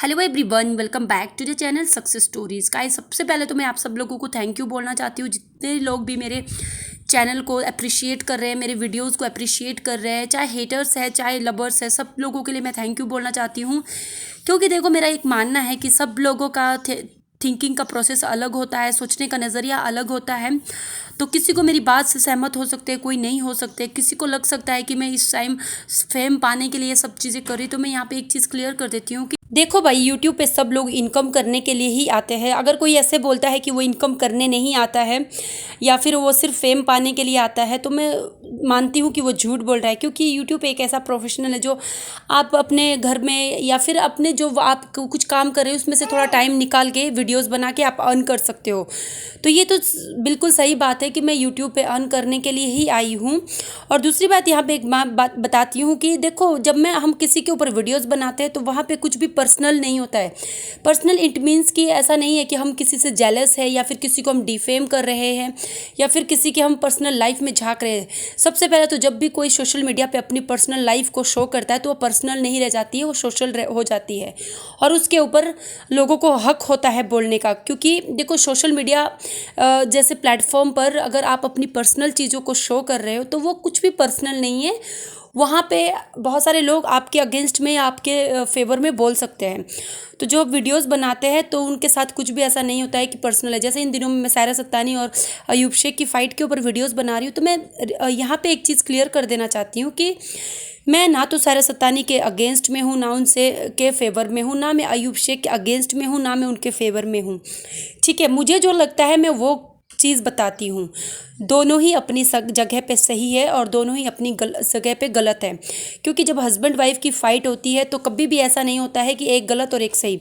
Hello everyone, welcome back to the channel success stories. Guys, सबसे पहले तो मैं आप सब लोगों को थैंक यू बोलना चाहती हूँ। जितने लोग भी मेरे चैनल को अप्रिशिएट कर रहे हैं, मेरे वीडियोस को अप्रिशिएट कर रहे हैं, चाहे हेटर्स है चाहे लवर्स है, सब लोगों के लिए मैं थैंक यू बोलना चाहती हूँ। क्योंकि देखो, मेरा एक मानना है कि सब लोगों का थिंकिंग का प्रोसेस अलग होता है, सोचने का नज़रिया अलग होता है। तो किसी को मेरी बात से सहमत हो सकते हैं, कोई नहीं हो सकते। किसी को लग सकता है कि मैं इस टाइम फेम पाने के लिए ये सब चीज़ें कर रही। तो मैं यहाँ पे एक चीज़ क्लियर कर देती हूँ कि देखो भाई, यूट्यूब पे सब लोग इनकम करने के लिए ही आते हैं। अगर कोई ऐसे बोलता है कि वो इनकम करने नहीं आता है या फिर वो सिर्फ फेम पाने के लिए आता है, तो मैं मानती हूँ कि वो झूठ बोल रहा है। क्योंकि यूट्यूब एक ऐसा प्रोफेशनल है जो आप अपने घर में या फिर अपने जो आप कुछ काम कर रहे हो उसमें से थोड़ा टाइम निकाल के वीडियोस बना के आप अर्न कर सकते हो। तो ये तो बिल्कुल सही बात है कि मैं यूट्यूब पे अर्न करने के लिए ही आई हूँ। और दूसरी बात, यहाँ पे एक बात बताती हूँ कि देखो, जब हम किसी के ऊपर वीडियोस बनाते हैं तो वहाँ पे कुछ भी पर्सनल नहीं होता है। पर्सनल इट मीन्स कि ऐसा नहीं है कि हम किसी से जेलस है या फिर किसी को हम डिफेम कर रहे हैं या फिर किसी के हम पर्सनल लाइफ में झांक रहे हैं। सबसे पहले तो जब भी कोई सोशल मीडिया पे अपनी पर्सनल लाइफ को शो करता है तो वो पर्सनल नहीं रह जाती है, वो सोशल हो जाती है। और उसके ऊपर लोगों को हक होता है बोलने का। क्योंकि देखो, सोशल मीडिया जैसे प्लेटफॉर्म पर अगर आप अपनी पर्सनल चीज़ों को शो कर रहे हो तो वो कुछ भी पर्सनल नहीं है। वहाँ पे बहुत सारे लोग आपके अगेंस्ट में या आपके फेवर में बोल सकते हैं। तो जो वीडियोस बनाते हैं तो उनके साथ कुछ भी ऐसा नहीं होता है कि पर्सनल है। जैसे इन दिनों में मैं सायरा सत्तानी और अयूब शेख की फ़ाइट के ऊपर वीडियोस बना रही हूँ। तो मैं यहाँ पे एक चीज़ क्लियर कर देना चाहती हूँ कि मैं ना तो सायरा सत्तानी के अगेंस्ट में हूँ, ना उनसे के फेवर में हूँ, ना मैं अयूब शेख के अगेंस्ट में हूँ, ना मैं उनके फेवर में हूँ। ठीक है, मुझे जो लगता है मैं वो चीज़ बताती हूँ। दोनों ही अपनी जगह पे सही है और दोनों ही अपनी जगह पे गलत है। क्योंकि जब हस्बैंड वाइफ की फ़ाइट होती है तो कभी भी ऐसा नहीं होता है कि एक गलत और एक सही।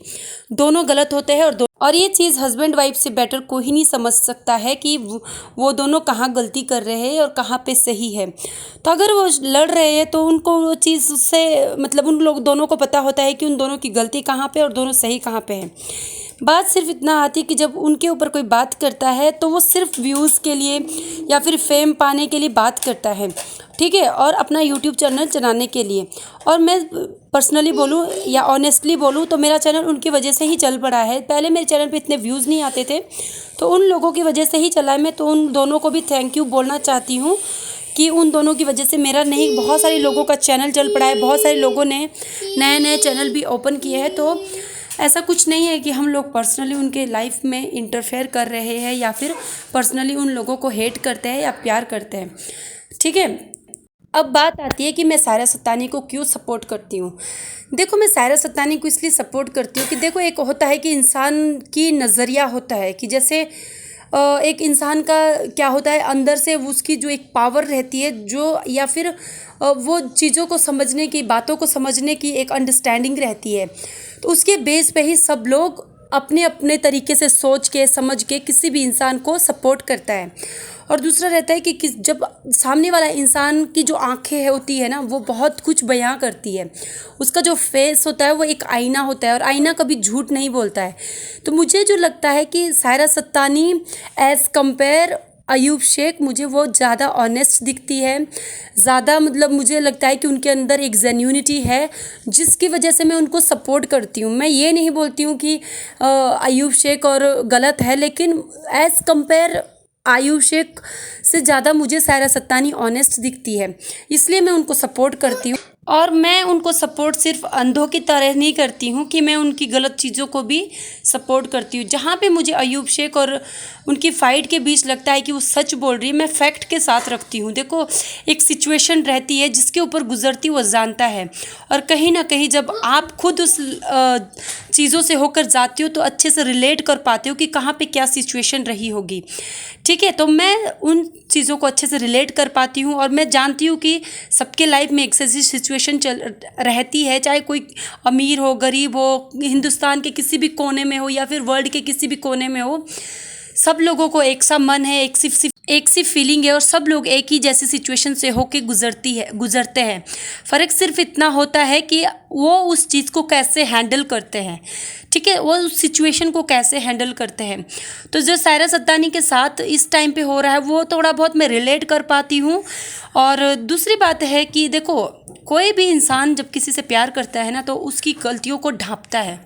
दोनों गलत होते हैं और ये चीज़ हस्बैंड वाइफ से बेटर कोई नहीं समझ सकता है कि वो दोनों कहाँ गलती कर रहे हैं और कहाँ पे सही है। तो अगर वो लड़ रहे हैं तो उनको वो चीज़ से मतलब उन लोग दोनों को पता होता है कि उन दोनों की गलती कहाँ पे और दोनों सही कहाँ पे है। बात सिर्फ इतना आती कि जब उनके ऊपर कोई बात करता है तो वो सिर्फ व्यूज़ के लिए या फिर फेम पाने के लिए बात करता है, ठीक है, और अपना यूट्यूब चैनल चलाने के लिए। और मैं पर्सनली बोलूँ या ऑनेस्टली बोलूँ तो मेरा चैनल उनकी वजह से ही चल पड़ा है। पहले मेरे चैनल पे इतने व्यूज़ नहीं आते थे, तो उन लोगों की वजह से ही चला है। मैं तो उन दोनों को भी थैंक यू बोलना चाहती हूँ कि उन दोनों की वजह से मेरा नहीं, बहुत सारे लोगों का चैनल चल पड़ा है। बहुत सारे लोगों ने नए नए चैनल भी ओपन किए हैं। तो ऐसा कुछ नहीं है कि हम लोग पर्सनली उनके लाइफ में इंटरफेयर कर रहे हैं या फिर पर्सनली उन लोगों को हेट करते हैं या प्यार करते हैं, ठीक है। अब बात आती है कि मैं सायरा सत्तानी को क्यों सपोर्ट करती हूँ। देखो, मैं सायरा सत्तानी को इसलिए सपोर्ट करती हूँ कि देखो, एक होता है कि इंसान की नज़रिया होता है कि जैसे एक इंसान का क्या होता है, अंदर से उसकी जो एक पावर रहती है जो या फिर वो चीज़ों को समझने की, बातों को समझने की एक अंडरस्टैंडिंग रहती है। तो उसके बेस पे ही सब लोग अपने अपने तरीके से सोच के समझ के किसी भी इंसान को सपोर्ट करता है। और दूसरा रहता है कि जब सामने वाला इंसान की जो आंखें होती है ना, वो बहुत कुछ बयां करती है। उसका जो फेस होता है वो एक आईना होता है और आईना कभी झूठ नहीं बोलता है। तो मुझे जो लगता है कि सायरा सत्तानी एज़ कंपेयर अयूब शेख, मुझे वो ज़्यादा ऑनेस्ट दिखती है। ज़्यादा मतलब मुझे लगता है कि उनके अंदर एक जेन्यूनिटी है जिसकी वजह से मैं उनको सपोर्ट करती हूँ। मैं ये नहीं बोलती हूँ कि अयूब शेख और गलत है, लेकिन एज़ कंपेयर आयुब शेख से ज़्यादा मुझे सायरा सत्तानी ऑनेस्ट दिखती है, इसलिए मैं उनको सपोर्ट करती हूँ। और मैं उनको सपोर्ट सिर्फ अंधों की तरह नहीं करती हूँ कि मैं उनकी गलत चीज़ों को भी सपोर्ट करती हूँ। जहाँ पे मुझे अयूब शेख और उनकी फ़ाइट के बीच लगता है कि वो सच बोल रही है, मैं फैक्ट के साथ रखती हूँ। देखो, एक सिचुएशन रहती है जिसके ऊपर गुजरती वो जानता है, और कहीं ना कहीं जब आप खुद उस चीज़ों से होकर जाती हो तो अच्छे से रिलेट कर पाते हो कि कहाँ पे क्या सिचुएशन रही होगी, ठीक है। तो मैं उन चीज़ों को अच्छे से रिलेट कर पाती हूँ और मैं जानती हूँ कि सबके लाइफ में एक ऐसी सिचुएशन चल रहती है, चाहे कोई अमीर हो, गरीब हो, हिंदुस्तान के किसी भी कोने में हो या फिर वर्ल्ड के किसी भी कोने में हो। सब लोगों को एक सा मन है, एक सी फीलिंग है और सब लोग एक ही जैसी सिचुएशन से होके गुजरते हैं। फ़र्क सिर्फ इतना होता है कि वो उस चीज़ को कैसे हैंडल करते हैं, ठीक है, वो उस सिचुएशन को कैसे हैंडल करते हैं। तो जो सायरा सत्तानी के साथ इस टाइम पे हो रहा है वो थोड़ा बहुत मैं रिलेट कर पाती हूँ। और दूसरी बात है कि देखो, कोई भी इंसान जब किसी से प्यार करता है ना तो उसकी गलतियों को ढांपता है,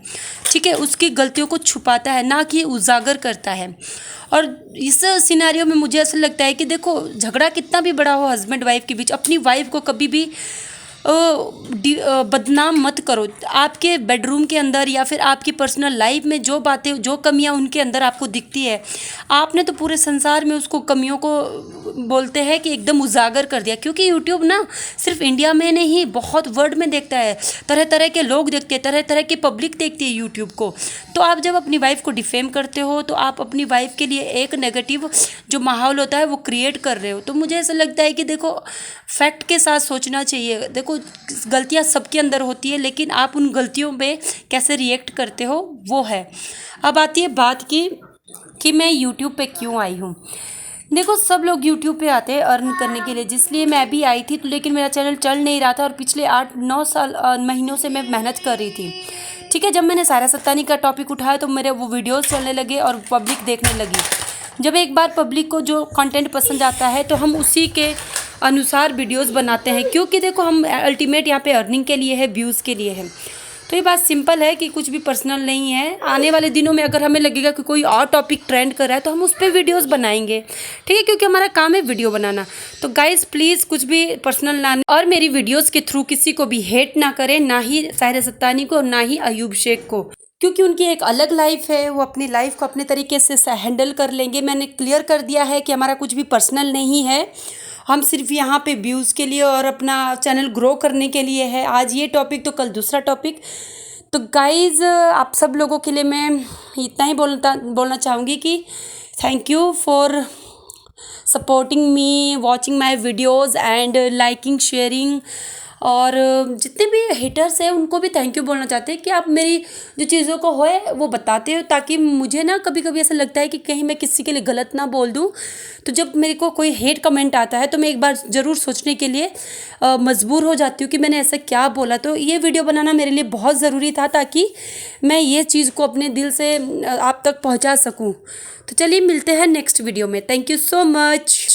ठीक है, उसकी गलतियों को छुपाता है, ना कि उजागर करता है। और इस सिनेरियो में मुझे ऐसा लगता है कि देखो, झगड़ा कितना भी बड़ा हो हस्बैंड वाइफ के बीच, अपनी वाइफ को कभी भी बदनाम मत करो। आपके बेडरूम के अंदर या फिर आपकी पर्सनल लाइफ में जो बातें, जो कमियां उनके अंदर आपको दिखती है, आपने तो पूरे संसार में उसको कमियों को बोलते हैं कि एकदम उजागर कर दिया। क्योंकि यूट्यूब ना सिर्फ इंडिया में नहीं, बहुत वर्ल्ड में देखता है, तरह तरह के लोग देखते हैं, तरह तरह की पब्लिक देखती है यूट्यूब को। तो आप जब अपनी वाइफ को डिफेम करते हो तो आप अपनी वाइफ के लिए एक नेगेटिव जो माहौल होता है वो क्रिएट कर रहे हो। तो मुझे ऐसा लगता है कि देखो, फैक्ट के साथ सोचना चाहिए। देखो, गलतियां सबके अंदर होती है, लेकिन आप उन गलतियों पे कैसे रिएक्ट करते हो वो है। अब आती है बात की कि मैं यूट्यूब पे क्यों आई हूँ। देखो, सब लोग यूट्यूब पे आते हैं अर्न करने के लिए, जिसलिए मैं भी आई थी। तो लेकिन मेरा चैनल चल नहीं रहा था और पिछले 8-9 साल महीनों से मैं मेहनत कर रही थी, ठीक है। जब मैंने सायरा सत्तानी का टॉपिक उठाया तो मेरे वो वीडियोस चलने लगे और पब्लिक देखने लगी। जब एक बार पब्लिक को जो कंटेंट पसंद आता है तो हम उसी के अनुसार वीडियोस बनाते हैं, क्योंकि देखो, हम अल्टीमेट यहाँ पे अर्निंग के लिए है, व्यूज़ के लिए है। तो ये बात सिंपल है कि कुछ भी पर्सनल नहीं है। आने वाले दिनों में अगर हमें लगेगा कि कोई और टॉपिक ट्रेंड कर रहा है तो हम उस पर वीडियोस बनाएंगे, ठीक है, क्योंकि हमारा काम है वीडियो बनाना। तो गाइस, प्लीज़ कुछ भी पर्सनल ना, और मेरी वीडियोस के थ्रू किसी को भी हेट ना करें, ना ही साहिरा सत्तानी को, ना ही अयूब शेख को, क्योंकि उनकी एक अलग लाइफ है। वो अपनी लाइफ को अपने तरीके से हैंडल कर लेंगे। मैंने क्लियर कर दिया है कि हमारा कुछ भी पर्सनल नहीं है, हम सिर्फ यहाँ पे व्यूज़ के लिए और अपना चैनल ग्रो करने के लिए है। आज ये टॉपिक तो कल दूसरा टॉपिक। तो गाइज़, आप सब लोगों के लिए मैं इतना ही बोलना चाहूँगी कि thank you for supporting me, watching my videos and liking, sharing. और जितने भी हेटर्स हैं उनको भी थैंक यू बोलना चाहते हैं कि आप मेरी जो चीज़ों को होए वो बताते हो, ताकि मुझे ना कभी कभी ऐसा लगता है कि कहीं मैं किसी के लिए गलत ना बोल दूं। तो जब मेरे को कोई हेट कमेंट आता है तो मैं एक बार ज़रूर सोचने के लिए मजबूर हो जाती हूँ कि मैंने ऐसा क्या बोला। तो ये वीडियो बनाना मेरे लिए बहुत ज़रूरी था, ताकि मैं ये चीज़ को अपने दिल से आप तक पहुँचा सकूँ। तो चलिए, मिलते हैं नेक्स्ट वीडियो में। Thank you so much.